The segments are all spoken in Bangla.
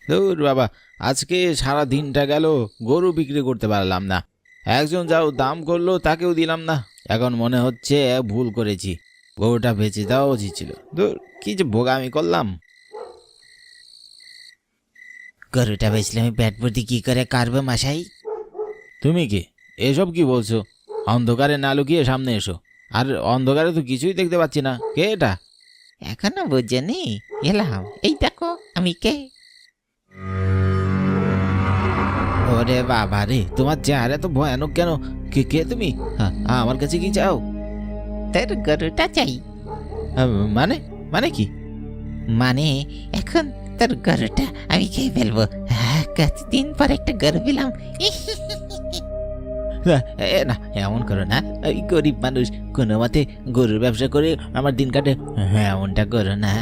ধুর বাবা, আজকে সারা দিনটা গেল, গরু বিক্রি করতে পারলাম না। একজন যাও দাম করলো তাকেও দিলাম না। এখন মনে হচ্ছে ভুল করেছি, গরুটা বেচে দেওয়া উচিত ছিল। ধুর, কি যে বোগামি করলাম। গরুটা বেচলে আমি পেট ভর্তি কি করে কাটবো মশাই? তুমি কি এসব কি বলছো? অন্ধকারে না লুকিয়ে সামনে এসো। আর অন্ধকারে তো কিছুই দেখতে পাচ্ছি না, কে এটা? এখনো বুঝেনি? এলাম, এই দেখো আমি কে। ওরে বাবা রে, তোমার চেহারা তো ভয়ানক কেন? কে কে তুমি? হ্যাঁ, আমার কাছে কি চাও? তোর গরুটা চাই। আহ, মানে মানে কি? মানে এখন তোর গরুটা আমি খেয়ে ফেলবো। কতদিন পর একটা গরু পেলাম। না, এমন করো না। এই গরিব মানুষ, কোনো মতে গরুর ব্যবসা করে আমার দিন কাটে। এমনটা করো না।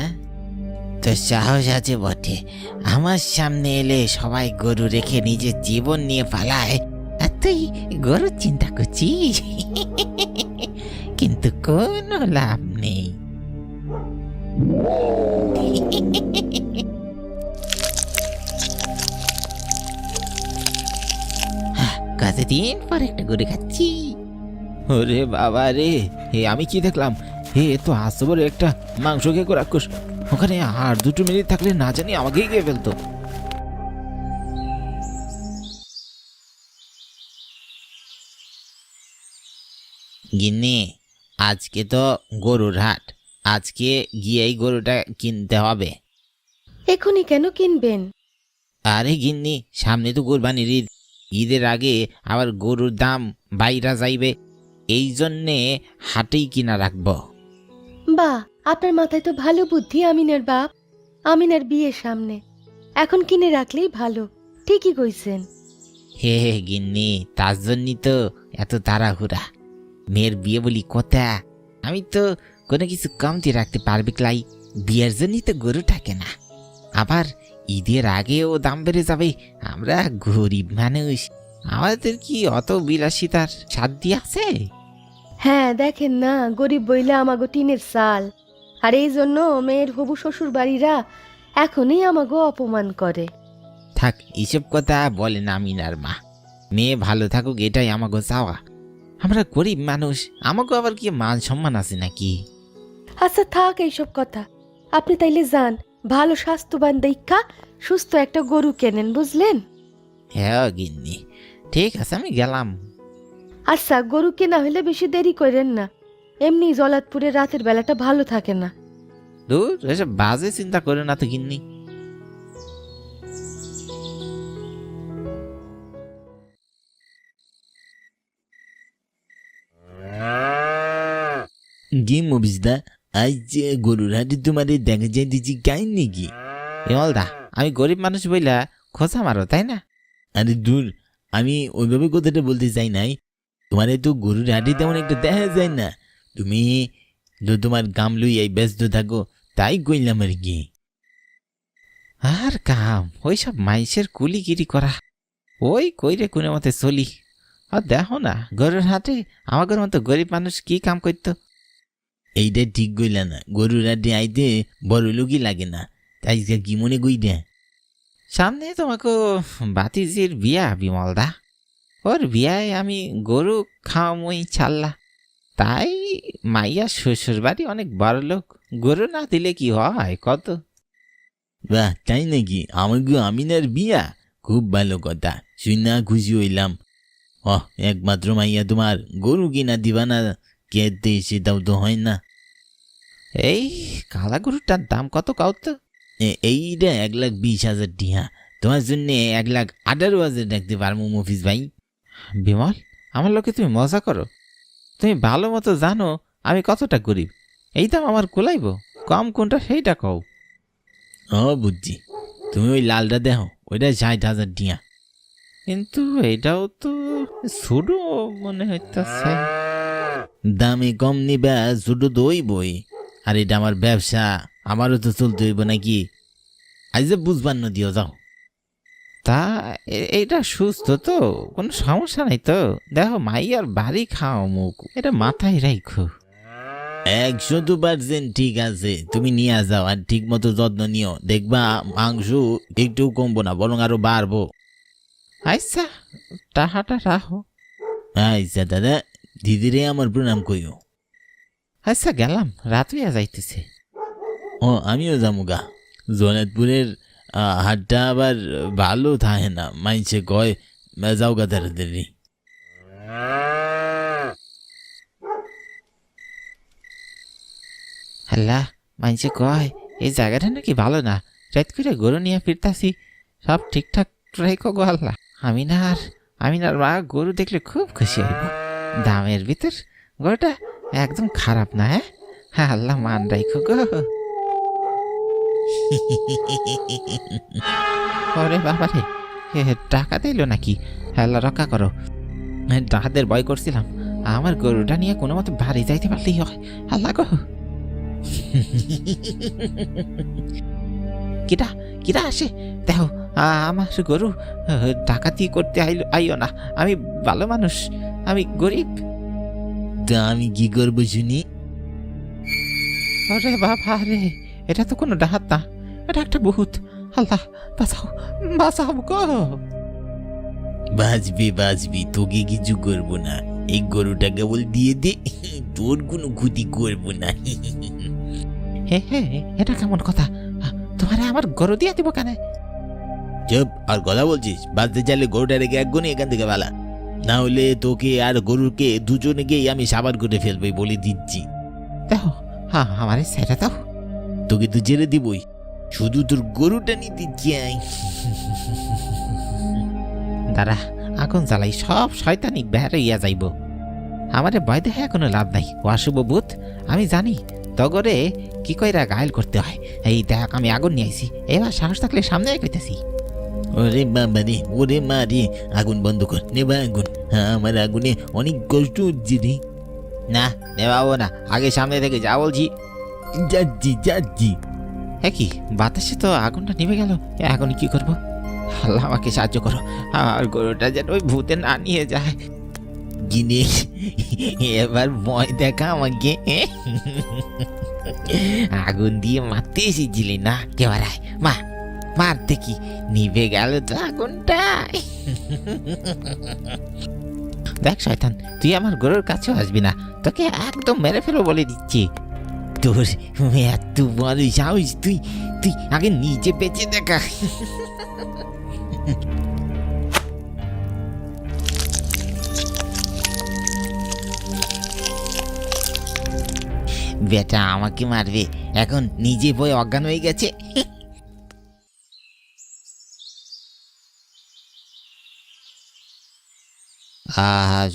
তোর সাহস আছে বটে, আমার সামনে এলে সবাই গরু রেখে নিজের জীবন নিয়ে পালায়, আর তুই গরুর চিন্তা করছিস। কিন্তু কোনো লাভ নেই। কতদিন পর একটা গরু খাচ্ছি। ওরে বাবা রে, আমি কি দেখলাম? এ তো আসবর একটা মাংস খেয়ে রাক্ষস। ওখানে আর 2 মিনিট থাকলে না জানি আমাকেই খেয়ে ফেলতো। গিন্নি, আজকে তো গরুর হাট, আজকে গিয়েই গরুটা কিনতে হবে। এখনই কেন কিনবেন? আরে গিন্নি, সামনে তো কোরবানির ঈদ, ঈদের আগে আবার গরুর দাম বাইরা যাইবে, এই জন্যে হাটেই কিনা রাখবো। বা, আপনার মাথায় তো ভালো বুদ্ধি আমিনের বাপ। আমিনের বিয়ের সামনে, এখন কিনে রাখলেই ভালো। ঠিকই কইছেন। হে হে গিন্নি, তার জন্যই তো এত তাড়াহুড়া। মেয়ের বিয়ে বলি কথা, আমি তো কোনো কিছু কমতি রাখতে পারবে ক্লাই। বিয়ের জন্যই তো গরু থাকে না। আবার ঈদের আগেও দাম বেড়ে যাবে। আমরা গরিব মানুষ, আমাদের কি অত বিলাসিতার সাধ্য আছে? হ্যাঁ, দেখেন না, গরিব বইলে আমাগো টিনের চাল। আর এই জন্য মেয়ের হবু শ্বশুর বাড়িরা এখনই আমাগো অপমান করে। থাক, এইসব কথা বলে না আমিনার মা। মেয়ে ভালো থাকুক, এটাই আমাকে চাওয়া। আমরা গরিব মানুষ, আমাকে আবার কি মান সম্মান আছে নাকি? আচ্ছা থাক এইসব কথা। আপনি তাইলে যান, ভালো স্বাস্থ্যবান দীক্ষা সুস্থ একটা গরু কেনেন, বুঝলেন? হ্যাঁ গিন্নি, ঠিক আছে, আমি গেলাম। আচ্ছা, গরু কেনা হলে বেশি দেরি করেন না। এমনি জলাতপুরে রাতের বেলাটা ভালো থাকে না। দূর, এসব বাজে চিন্তা করে না তো গিন্নি। কি মবিসদা, আজ যে গরুর হাটে তোমার দেখা যায় দিচ্ছি গাই নাকি? বিমলদা, আমি গরিব মানুষ বইলা খোঁচা মারো তাই না? আরে দূর, আমি ওইভাবে কথাটা বলতে চাই নাই। তোমার তো গরুর হাটে তেমন একটা দেখা যায় না। তুমি তো তোমার গাম লইয়াই ব্যস্ত থাকো, তাই কইলাম আর কি। আর কাম ওইসব মাইসের কুলিগিরি করা, ওই কইরে কোনো মতে চলি। আর দেখো না, গরুর হাটে আমাদের মতো গরিব মানুষ কি কাম করতো? এইটা ঠিক কইলা না, গরুর হাটে আইতে বড় লোকই লাগে না। তাই কি মনে কইরা? সামনে তোমাকে বাতিজির বিয়া বিমলদা, ওর বিয়ায় আমি গরু খাওয়ামই ছাড়লা। তাই মাইয়া শ্বশুর বাড়ি অনেক বড় লোক, গরু না দিলে কি হয় কত? বাহ, তাই নাকি? আমাকে আমিনার বিয়া, খুব ভালো কথা, শুনে খুশি হইলাম। একমাত্র মাইয়া তোমার, গরু কিনা দিবা না কেতে? সেটাও তো হয় না। এই কালা গরুটার দাম কত কাউ তো? এইটা 1,20,000 টিহা। তোমার জন্য 1,18,000 রাখতে পারবো মফিজ ভাই। বিমল, আমার লোকে তুমি মজা করো। তুমি ভালো মতো জানো আমি কতটা গরিব। এই দাম আমার কোলাইব? কম কোনটা সেইটা কও। বুঝছি, তুমি ওই লালটা দেখো, ওইটা 60,000 টিহা। কিন্তু এটাও তো ছোট মনে হইতেছে। দামে কম নিবা, ছোট তো হইবই। আর এটা আমার ব্যবসা, আমারও তো চলতে হইব নাকি? আজ যে বুঝবার না দিও, যাও। তা এইটা সুস্থ তো, কোনো সমস্যা নাই তো? দেখো মাইয়ার বাড়ি খাও মুখ, এটা মাথায় রাখো। 100% ঠিক আছে, তুমি নিয়ে যাও আর ঠিক মতো যত্ন নিও, দেখবা মাংস একটু কমবো না, বরং আরো বাড়বো। আচ্ছা, টাকাটা রাখো। আচ্ছা দাদা, দিদিরে আমার প্রণাম কইও। আচ্ছা গেলাম, রাত হইয়া যাইতেছে। ও আমিও যামুগা। জনেতপুরের হাটটা আবার ভালো থাকে না, মাইছে কয় যাওগা তাড়াতাড়ি। আল্লাহ, মাইনছে কয় এই জায়গাটা নাকি ভালো না, রাত করে গরু নিয়ে ফিরতাছি, সব ঠিকঠাক রাখো গো আল্লাহ। আমিনার মা গরু দেখলে খুব খুশি হইব। দামের ভিতর গরুটা একদম খারাপ না। হ্যাঁ আল্লাহ, মান রাখো গো। ওরে বাবারে, টাকা দিল নাকি? আল্লাহ রক্ষা করো, ডাকাতের ভয় করছিলাম। আমার গরুটা নিয়ে কোনো মতো বাড়ি যাইতে পারলেই হয়। আল্লাহ গো। কিরা কিরা আসে দেখো, আমার গরু ডাকাতি করতে আইও না। আমি ভালো মানুষ, আমি গরিব। তা আমি কি করবো শুনি? আরে বাবা রে, এটা তো কোনো ডাহাত না, এটা একটা ভূত। আল্লাহ বাঁচাও, বাঁচাও গো। বাঁচবি, তোকে কিছু করবো না, এই গরুটা কেবল দিয়ে দে, তোর কোনো ক্ষতি করবো না। হে, এটা কেমন কথা? তোমারে আমার গরু দিয়ে দিব কেন? চুপ, আর কথা বলছিস? বাঁচতে চাইলে গরুটা রেখে একগুনি এখান থেকে বালা, না হলে তোকে আর গরুকে দুজনেকেই আমি সাবার করে ফেলবই বলে দিচ্ছি। দেখো, আমারে সেটা দাও। তোকে তো জেলে দিবই, শুধু তোর গরুটা নিতে চাই। দাঁড়া, আগুন জ্বালাই, সব শয়তানি বেরিয়ে যাইব। আমারে ভয় দেখে কোনো লাভ নাই, অশুভ ভূত। আমি জানি তগরে কি কইরা ঘায়ল করতে হয়। এই দেখ, আমি আগুন নিয়ে আইছি, এবার সাহস থাকলে সামনে কইতেছি। ওরে বাবা রে, ওরে মা রে, আগুন বন্ধ কর, নেবা আগুন। আমার আগুনে অনেক কষ্ট হচ্ছে রে। না নেবাবো না, আগে সামনে থেকে যা বলছি। যাচ্ছি। হ্যাঁ কি, বাতাসে তো আগুনটা নিভে গেল, এখন কি করব? আল্লাহ আমাকে সাহায্য করো, আর গরুটা যেন ওই ভূতে না নিয়ে যায়। গিনে এবার ভয় দেখা আমাকে। আগুন দিয়ে মারতে এসেছিলি না, কেবার আয় মার দেখি, নিভে গেল তো আগুনটা। দেখ শয়তান, তুই আমার গরুর কাছেও আসবি না, তোকে একদম মেরে ফেলো বলে দিচ্ছি। তোর এত বড় সাহস, তুই আগে নিজে বেঁচে দেখা। বেটা আমাকে মারবে, এখন নিজে বই অজ্ঞান হয়ে গেছে।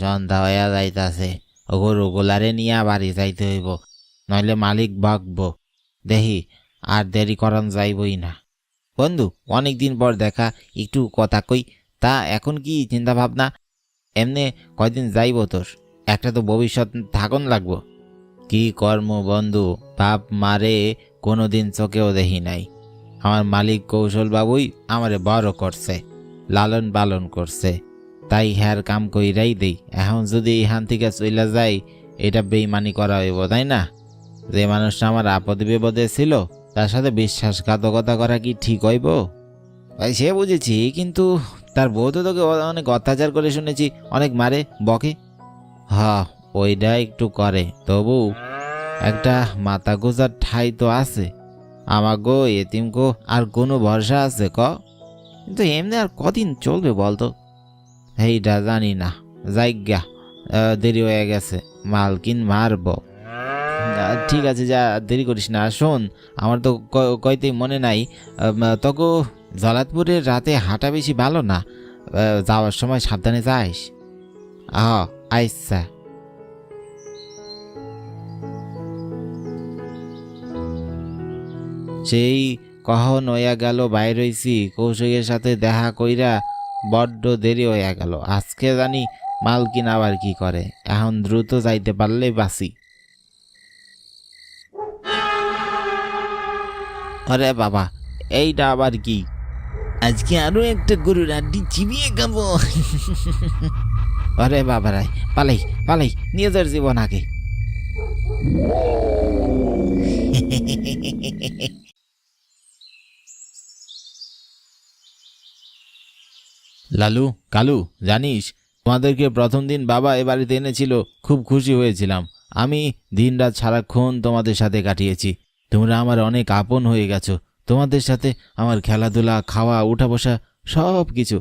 সন্ধ্যা হইয়া যাইতাছে, গরু গোলারে নিয়ে বাড়ি যাইতে হইব, নইলে মালিক বকবো। দেখি আর দেরি করন যাইবই না। বন্ধু, অনেকদিন পর দেখা, একটু কথা কই। তা এখন কি চিন্তা ভাবনা? এমনে কয়দিন যাইব তোর? একটা তো ভবিষ্যৎ থাকুন লাগবো। কি কর্ম বন্ধু, বাপ মারে কোনোদিন চোখেও দেখি নাই। আমার মালিক কৌশল বাবুই আমারে বড় করছে, লালন পালন করছে, তাই হ্যার কাম কইরাই দেই। এখন যদি এখান থেকে চইলা যাই, এটা বেইমানি করা হইব, তাই না? যে মানুষটা আমার আপদে বিপদে ছিল, তার সাথে বিশ্বাসঘাতকতা করা কি ঠিক হইব? ভাই সে বুঝেছি, কিন্তু তার বউ তো তোকে অনেক অত্যাচার করে শুনেছি, অনেক মারে বকে। ওইটা একটু করে, তবু একটা মাথা গোজার ঠাই তো আছে। আমার গো এতিম গো, আর কোনো ভরসা আছে ক? কিন্তু এমনি আর কদিন চলবে বলতো? এইটা জানি না, যাইগা, দেরি হয়ে গেছে, মালকিন মারব। ঠিক আছে, যা, দেরি করিস না। শোন, আমার তো কইতেই মনে নাই, তোকে জলাতপুরের রাতে হাঁটা বেশি ভালো না, যাওয়ার সময় সাবধানে যাইস। আচ্ছা। সেই কখন হইয়া গেল বাইর হইছি, কৌশিকের সাথে দেখা কইরা বড্ড দেরি হইয়া গেল। আজকে জানি মালকিন আবার কি করে, এখন দ্রুত যাইতে পারলেই বাঁচি। আরে বাবা, এইটা আবার কি? আজকে আরো একটা গরুর আড্ডি চিবিয়ে খাবো। আরে বাবা রাই, পালাই নিয়ে যার জীবন আগে। লালু, কালু, জানিস তোমাদেরকে প্রথম দিন বাবা এ বাড়িতে এনেছিল, খুব খুশি হয়েছিলাম। আমি দিনরাত সারাক্ষণ তোমাদের সাথে কাটিয়েছি। তোমরা আমার অনেক আপন হয়ে গেছো। তোমাদের সাথে আমার খেলাধুলা, খাওয়া, উঠা বসা সব কিছু,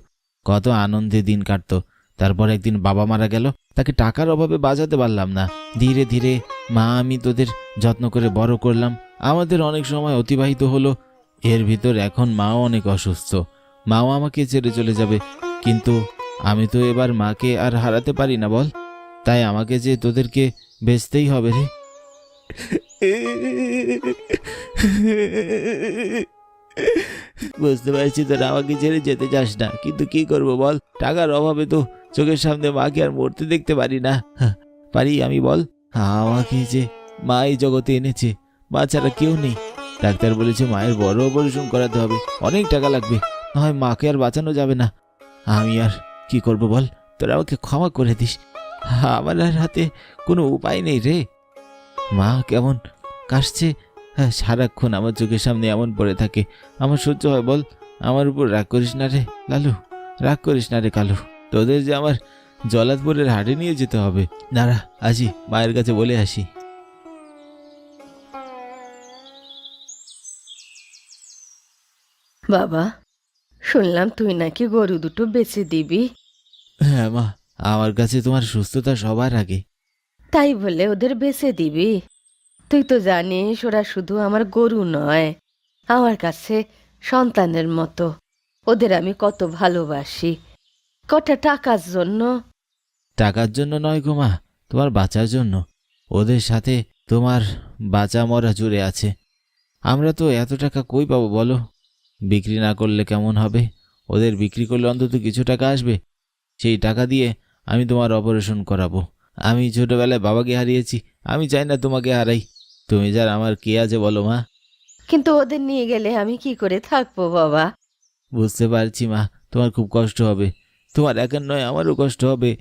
কত আনন্দে দিন কাটতো। তারপর একদিন বাবা মারা গেল, তাকে টাকার অভাবে বাঁচাতে পারলাম না। ধীরে ধীরে মা আমি তোদের যত্ন করে বড় করলাম। আমাদের অনেক সময় অতিবাহিত হলো। এর ভিতর এখন মাও অনেক অসুস্থ। মাও আমাকে ছেড়ে চলে যাবে, কিন্তু আমি তো এবার মাকে আর হারাতে পারি না বল। তাই আমাকে যে তোদেরকে বেচতেই হবে রে। বুঝতে পারছি তোরা আমাকে ছেড়ে যেতে চাস না, কিন্তু কি করব বল, টাকার অভাবে তো চোখের সামনে মাকে আর মরতে দেখতে পারি না। পারি আমি বল? আমাকে যে মা এই জগতে এনেছে, মা ছাড়া কেউ নেই। ডাক্তার বলেছে মায়ের বড় অপারেশন করাতে হবে, অনেক টাকা লাগবে, না হয় মাকে আর বাঁচানো যাবে না। আমি আর কি করব বল, তোরা আমাকে ক্ষমা করে দিস। আমার আর হাতে কোনো উপায় নেই রে। মা কেমন কাশছে, সারাক্ষণ আমার চোখের সামনে এমন পড়ে থাকে, আমার সহ্য হয় বল? আমার উপর রাগ করিস না রে লালু, রাগ করিস না রে কালু। তোদের যে আমার জলাতপুরের হাটে নিয়ে যেতে হবে। দাঁড়া, আসি, মায়ের কাছে বলে আসি। বাবা, শুনলাম তুই নাকি গরু দুটো বেচে দিবি। হ্যাঁ মা, আমার কাছে তোমার সুস্থতা সবার আগে। তাই বলে ওদের বেচে দিবি? তুই তো জানিস ওরা শুধু আমার গরু নয়, আমার কাছে সন্তানের মতো। ওদের আমি কত ভালোবাসি। কটা টাকার জন্য? টাকার জন্য নয় গো মা, তোমার বাঁচার জন্য। ওদের সাথে তোমার বাঁচা মরা জুড়ে আছে। আমরা তো এত টাকা কই পাবো বলো? বিক্রি না করলে কেমন হবে? ওদের বিক্রি করলে অন্তত কিছু টাকা আসবে। সেই টাকা দিয়ে আমি তোমার অপারেশন করাবো। আমি ছোটবেলায় বাবাকে হারিয়েছি, আমি চাই না তোমাকে হারাই। তুমি যার আমার কে আছে বলো মা? কিন্তু ওদের নিয়ে গেলে আমি কি করে থাকবো বাবা? বুঝতে পারছি মা, তোমার খুব কষ্ট হবে। তোমার একার নয়, আমারও কষ্ট হবে।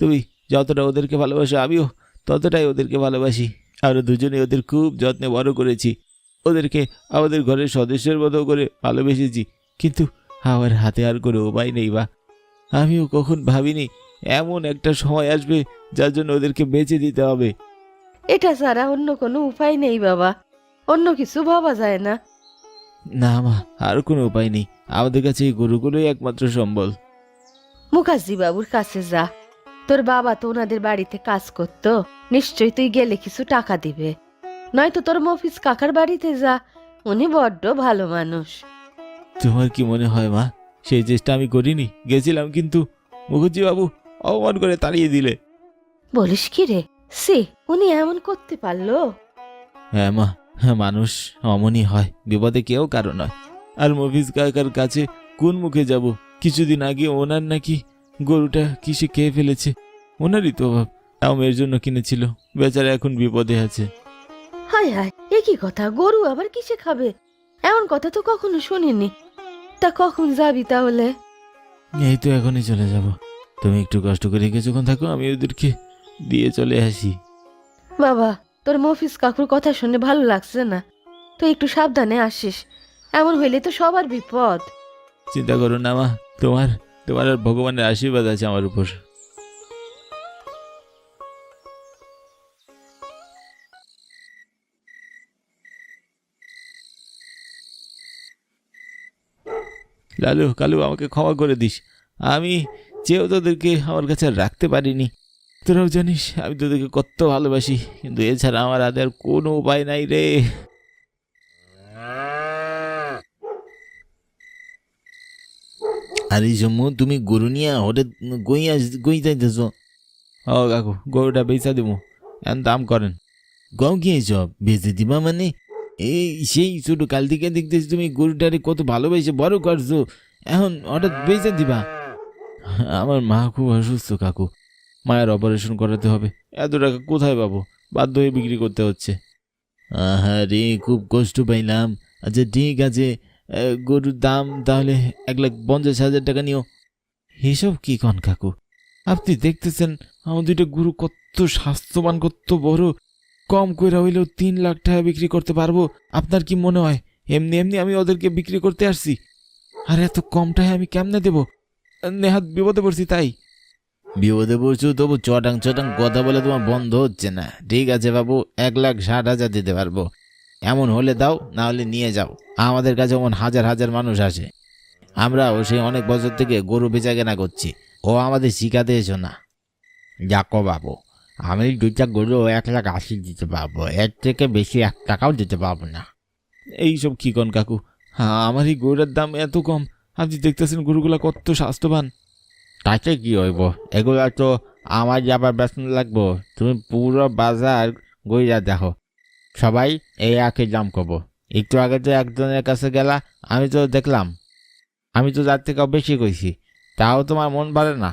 তুমি যতটা ওদেরকে ভালোবাসো, আমিও ততটাই ওদেরকে ভালোবাসি। আমরা দুজনে ওদের খুব যত্নে বড় করেছি। ওদেরকে আমাদের ঘরের সদস্যের মতো করে ভালোবেসেছি, কিন্তু আমার হাতে আর কোনো উপায় নেই বা। আমিও কখন ভাবিনি এমন একটা সময় আসবে যার জন্য ওদেরকে বেঁচে দিতে হবে। এটা ছাড়া অন্য কোনো উপায় নেই বাবা, অন্য কিছু ভাবা যায় না। না মা, আর কোনো উপায় নেই। আমাদের কাছে এই গরুগুলোই একমাত্র সম্বল। মুখার্জি বাবুর কাছে যা, তোর বাবা তো ওনাদের বাড়িতে কাজ করতো, নিশ্চয়ই তুই গেলে কিছু টাকা দিবে। নয়তো তোর মফিজ কাকার বাড়িতে যা, উনি বড্ড ভালো মানুষ। তোমার কি মনে হয় মা, সেই চেষ্টা আমি করিনি? গেছিলাম, কিন্তু মুখুজ্জি বাবু অপমান করে তাড়িয়ে দিলে। বলিস কি রে? সে উনি এমন করতে পারলো? হ্যাঁ মা, হ্যাঁ, মানুষ অমনই হয়, বিপদে কেউ কারো নয়। আর মফিজ কাকার কাছে কোন মুখে যাব? কিছুদিন আগে ওনার নাকি গরুটা কিসে খেয়ে ফেলেছে। ওনারই তো অভাব, তাও মেয়ের জন্য কিনেছিল। বেচারা এখন বিপদে আছে। হায় হায়, এ কি কথা? গরু আবার কিসে খাবে? এমন কথা তো কখনো শুনিনি। তা কখন যাবি তাহলে? এই তো এখনই চলে যাব। তুমি একটু কষ্ট করে কিছুক্ষণ থাকো, আমি ওদেরকে দিয়ে চলে আসি। বাবা, তোর মফিজ কাকুর কথা শুনে ভালো লাগছে না। তুই একটু সাবধানে আসিস, এমন হইলে তো সবার বিপদ। চিন্তা করো না মা, তোমার তোমার আর ভগবানের আশীর্বাদ আছে আমার উপর। লালু, কালু, আমাকে ক্ষমা করে দিস। আমি চেয়েও তোদেরকে আমার কাছে আর রাখতে পারিনি। তোরাও জানিস আমি তোদেরকে কত ভালোবাসি, কিন্তু এছাড়া আমার হাতে আর কোনো উপায় নাই রে। আরে জম্মু, তুমি গরু নিয়ে হঠাৎ গই যাইতেছ? ও কাকু, গরুটা বেচা দেবো, এখন দাম করেন। গম খেয়েছ, বেচে দিবা মানে? এই সেই ছোট কাল থেকে দেখতেছি তুমি গরুটারে কত ভালোবেসে বড় করছো, এখন হঠাৎ বেচে দিবা? আমার মা খুব অসুস্থ কাকু, মায়ের অপারেশন করাতে হবে। এত টাকা কোথায় পাবো? বাধ্য হয়ে বিক্রি করতে হচ্ছে। আহারে, খুব কষ্ট পাইলাম। আচ্ছা ঠিক আছে, গরুর দাম তাহলে 1,50,000 টাকা নিও। এসব কি কন কাকু? আপনি দেখতেছেন আমার দুইটা গরু কত স্বাস্থ্যবান, কত বড়, কম কইরা হইলেও 3 লাখ টাকা বিক্রি করতে পারবো। আপনার কি মনে হয় এমনি এমনি আমি ওদেরকে বিক্রি করতে আসছি? আর এত কম টাকা আমি কেমনে দেব? নেহাত বিপদে পড়ছি তাই। বিপদে পড়ছো তবু চটাং চটাং কথা বলে তোমার বন্ধ হচ্ছে না। ঠিক আছে বাবু, 1,60,000 দিতে পারবো। এমন হলে দাও, না হলে নিয়ে যাও। আমাদের কাছে এমন হাজার হাজার মানুষ আসে। আমরাও সেই অনেক বছর থেকে গরু বেচা কেনা করছি। ও আমাদের শিখাতে এসো না। দেখো বাবু, আমি 2টা গরু 1,80,000 দিতে পারবো, এর থেকে বেশি 1 টাকাও দিতে পারবো না। এইসব কি কন কাকু? হ্যাঁ, আমার এই গরুর দাম এত কম। আপনি দেখতেছেন গরুগুলা কত স্বাস্থ্যবান। তাতে কি হইব, এগুলা তো আমার যাবার বেতন লাগবো। তুমি পুরো বাজার গইরা দেখো, সবাই এই একই দাম করবো। একটু আগে তো একজনের কাছে গেলা, আমি তো দেখলাম, আমি তো যার থেকেও বেশি কইছি, তাও তোমার মন পারে না।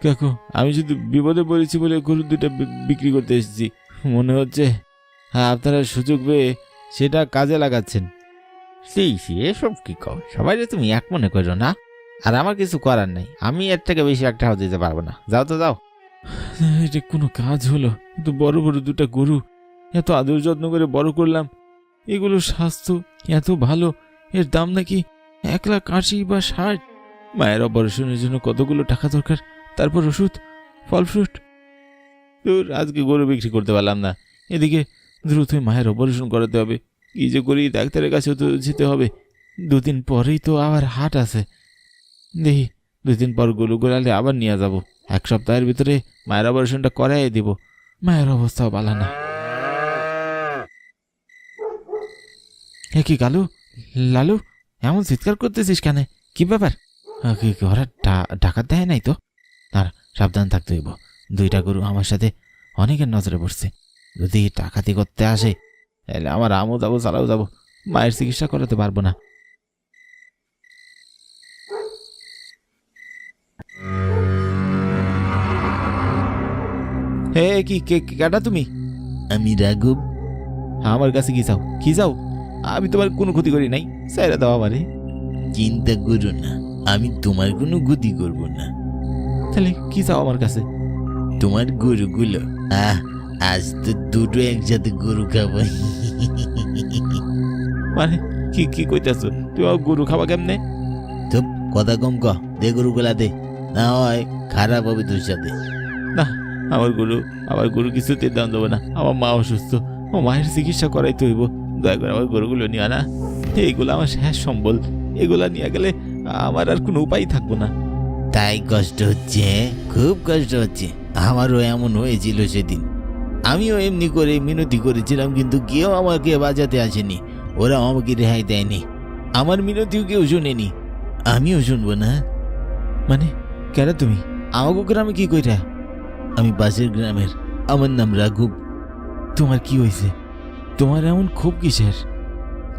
কাকু, আমি শুধু বিপদে পড়েছি বলে গরু দুটা বিক্রি করতে এসেছি। মনে হচ্ছে হ্যাঁ, আপনারা সুযোগ পেয়ে সেটা কাজে লাগাচ্ছেন। সেই এসব কি কও, সবাই তুমি এক মনে করো না। আর আমার কিছু করার নাই, আমি এর থেকে বেশি একটাও দিতে পারবো না। যাও তো যাও। এটা কোনো কাজ হলো? তো বড় বড় দুটা গরু এত আদর যত্ন করে বড় করলাম, এগুলো স্বাস্থ্য এত ভালো, এর দাম নাকি 1,80,000 বা 60। মায়ের অপারেশনের জন্য কতগুলো টাকা দরকার, তারপর ওষুধ, ফল ফ্রুট। তোর আজকে গরু বিক্রি করতে পারলাম না, এদিকে দ্রুত মায়ের অপারেশন করাতে হবে। কি যে করি, ডাক্তারের কাছেও তো যেতে হবে। 2 দিন পরেই তো আবার হাট আছে। দেখি 2 দিন পর গরু গোড়ালে আবার নিয়ে যাব। 1 সপ্তাহের ভিতরে মায়ের অপারেশনটা করাই দিব। মায়ের অবস্থাও ভালো না। এ কি কালু, লালু, এমন চিৎকার করতেছিস কেন? কি ব্যাপার? ওরা ডাকাত দেয় নাই তো? আর সাবধান থাকতে হইব। 2টা গরু আমার সাথে অনেকের নজরে পড়ছে। যদি ডাকাতি করতে আসে তাহলে আমার আমও যাবো, চালাও যাবো। মায়ের চিকিৎসা করাতে পারবো না। হে, কি কেটা তুমি? আমি রাঘব। আমার কাছে কি চাও? কি চাও? আমি তোমার কোনো ক্ষতি করি নাই, সাইরা দাও আমারে। চিন্তা করো না, আমি তোমার কোনো গতি করব না। তাহলে কি চাও আমার কাছে? তোমার গরুগুলো। আজ তো 2টো একসাথে গরু খাবো। মানে কি কি কইতেছো? তুমি আমার গরু খাবা কেমনে? তো কথা কম ক, দে গরুগুলা দে, না হয় খারাপ হবে তোর সাথে। না, আমার গরু কিছুতে দাম দেবো না। আমার মা অসুস্থ, ও মায়ের চিকিৎসা করাইতে হইব। দয়া করে আমার গরুগুলো নিয়ে না। এইগুলো আমার শেষ সম্বল। এগুলা নিয়ে গেলে আমার আর কোনো উপায় থাকবো না। তাই কষ্ট হচ্ছে? খুব কষ্ট হচ্ছে। আমারও এমন হয়েছিল সেদিন। আমিও এমনি করে মিনতি করেছিলাম, কিন্তু কেউ আমাকে বাঁচাতে আসেনি। ওরা আমাকে রেহাই দেয়নি। আমার মিনতিও কেউ শোনেনি, আমিও শুনবো না। মানে কেন তুমি আমাকে গ্রামে কি কইরা? আমি পাশের গ্রামের, আমার নাম রাঘব। তোমার কি হয়েছে? তোমার এমন খুব কিসের?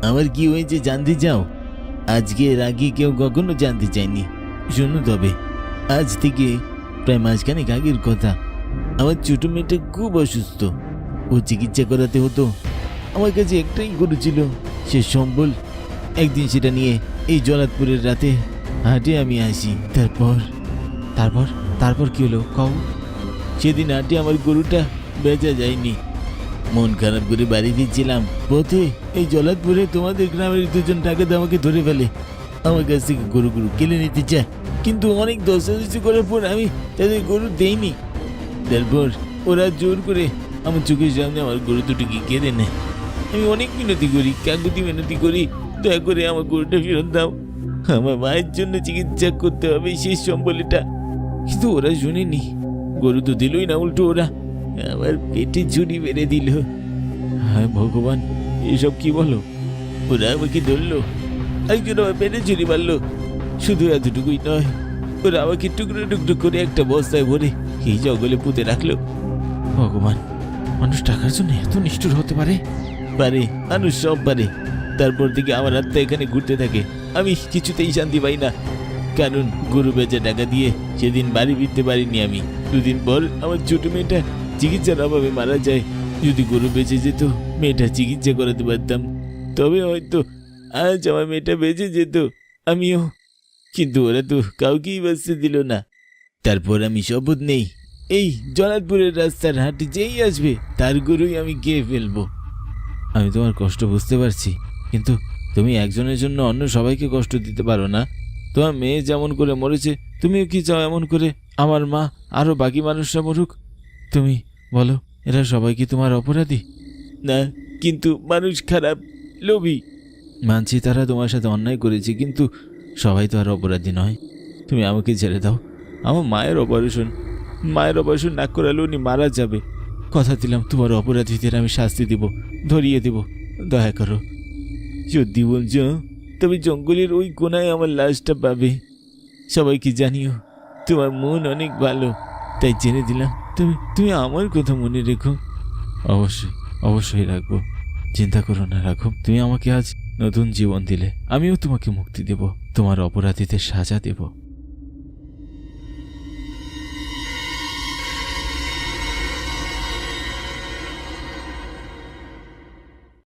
আমার কি হয়েছে জানতে চাও? আজকে এর আগে কেউ কখনো জানতে চায়নি। শোনো তবে, আজ থেকে প্রায় মাসখানেক আগের কথা। আমার ছোট মেয়েটা খুব অসুস্থ, ও চিকিৎসা করাতে হতো। আমার কাছে একটাই গরু ছিল, সে সম্বল। একদিন সেটা নিয়ে এই জলাতপুরের রাতে হাটে আমি আসি। তারপর তারপর তারপর কি হলো কও? সেদিন হাটে আমার গরুটা বেচা যায়নি। মন খারাপ করে বাড়ি দিচ্ছিলাম, পথে এই জলাতপুরে তোমাদের গ্রামের 2জন ডাকাত আমাকে ধরে ফেলে। আমার কাছ থেকে গরু কেড়ে নিতে চায়, কিন্তু অনেক দস্তাদস্তি করার পর আমি তাদের গরু দেইনি। তারপর ওরা জোর করে আমার চোখের সামনে আমার গরু দুটোকে কেড়ে নেয়। আমি অনেক মিনতি করি, কাকুতি মিনতি করি, দয়া করে আমার গরুটা ফেরত দাও। আমার মায়ের জন্য চিকিৎসা করতে হবে, শেষ সম্বলটা। কিন্তু ওরা শুনেনি, গরু তো দিলই না, উল্টো ওরা আমার পেটে ঝুড়ি মেরে দিল। হ্যাঁ ভগবান, এসব কি বলো? ওরা আমাকে ধরলো, একজন আমার পেটে ঝুড়ি মারলো। শুধু এতটুকুই নয়, ওরা আমাকে টুকরো টুকরো করে একটা বস্তায় ভরে এই জঙ্গলে পুঁতে রাখলো। ভগবান, মানুষ টাকার জন্য এত নিষ্ঠুর হতে পারে? পারে, মানুষ সব পারে। তারপর থেকে আমার আত্মা এখানে ঘুরতে থাকে। আমি কিছুতেই শান্তি পাই না, কারণ গরু বেচা টাকা দিয়ে সেদিন বাড়ি ফিরতে পারিনি আমি। 2 দিন পর আমার ছোট মেয়েটা চিকিৎসার অভাবে মারা যায়। যদি গরু বেঁচে যেত, মেয়েটা চিকিৎসা করাতে পারতাম, তবে হয়তো আজ আমার মেয়েটা বেঁচে যেত, আমিও। কিন্তু ওরা তো কাউকেই বাঁচতে দিল না। তারপর আমি শপথ নেই, এই জলাদপুরের রাস্তার হাটে যেই আসবে তার গরুই আমি গিয়ে ফেলবো। আমি তোমার কষ্ট বুঝতে পারছি, কিন্তু তুমি একজনের জন্য অন্য সবাইকে কষ্ট দিতে পারো না। তোমার মেয়ে যেমন করে মরেছে, তুমিও কি চাও এমন করে আমার মা আরও বাকি মানুষরা মরুক? তুমি বলো, এরা সবাই কি তোমার অপরাধী? না, কিন্তু মানুষ খারাপ, লোভী। মানছি তারা তোমার সাথে অন্যায় করেছে, কিন্তু সবাই তো আর অপরাধী নয়। তুমি আমাকে ছেড়ে দাও। আমার মায়ের অপারেশন না করালে উনি মারা যাবে। কথা দিলাম তোমার অপরাধীদের আমি শাস্তি দিব, ধরিয়ে দেব। দয়া করো। যদি বলছো তবে জঙ্গলের ওই কোনায় আমার লাশটা পাবে। সবাইকে জানিও তোমার মন অনেক ভালো, তাই জেনে দিলাম। তুমি আমার কথা মনে রেখো। অবশ্যই, অবশ্যই রাখবো। চিন্তা করো না, রাখো। তুমি আমাকে আজ নতুন জীবন দিলে, আমিও তোমাকে মুক্তি দেব, তোমার অপরাধীদের সাজা দেব।